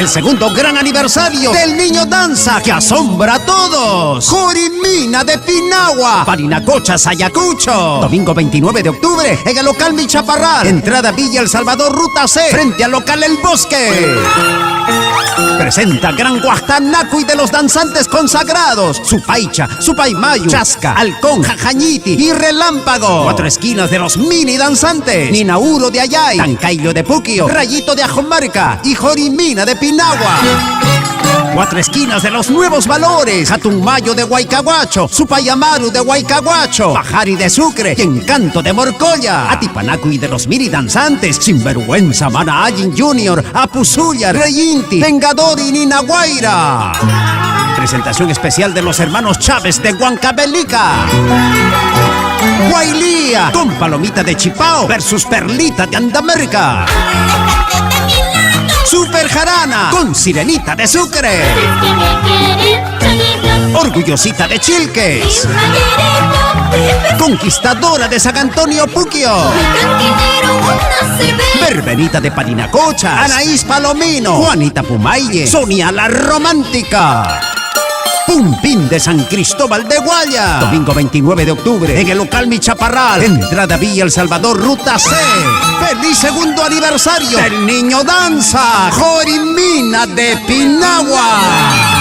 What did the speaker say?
el segundo gran aniversario del Niño Danza que asombra a todos. Jorimina de Pinagua, Parinacocha, Ayacucho. Domingo 29 de octubre en el local Mi Chaparral. Entrada Villa El Salvador, Ruta C, frente al local El Bosque. Presenta Gran Guastanacui de los danzantes consagrados: Supaicha, Supaymayu, Chasca, Halcón, Jajañiti y Relámpago. 4 esquinas de los mini danzantes: Ninauro de Ayay, Tancailo de Puquio, Rayito de Ajomarca y Jorimina de Pinagua. 4 esquinas de los nuevos valores: Hatunmayo de Huaycahuacho, Supayamaru de Huaycahuacho, Pajari de Sucre y Encanto de Morcoya. Atipanacui de los mini danzantes: Sinvergüenza, Manaayin Junior, Apuzuya, Reyinti, Vengador y Ninaguaira. Presentación especial de los hermanos Chávez de Huancavelica. Guailía con Palomita de Chipao versus Perlita de Andamérica. Super Jarana con Sirenita de Sucre. Orgullosita de Chilques. Conquistadora de San Antonio Puquio. Verbenita de Parinacocha. Anaís Palomino. Juanita Pumaye. Sonia la Romántica. Pumpín de San Cristóbal de Guaya. Domingo 29 de octubre en el local Mi Chaparral. Entrada Villa El Salvador, Ruta C. ¡Feliz segundo aniversario del Niño Danza! Jorimina de Pinagua.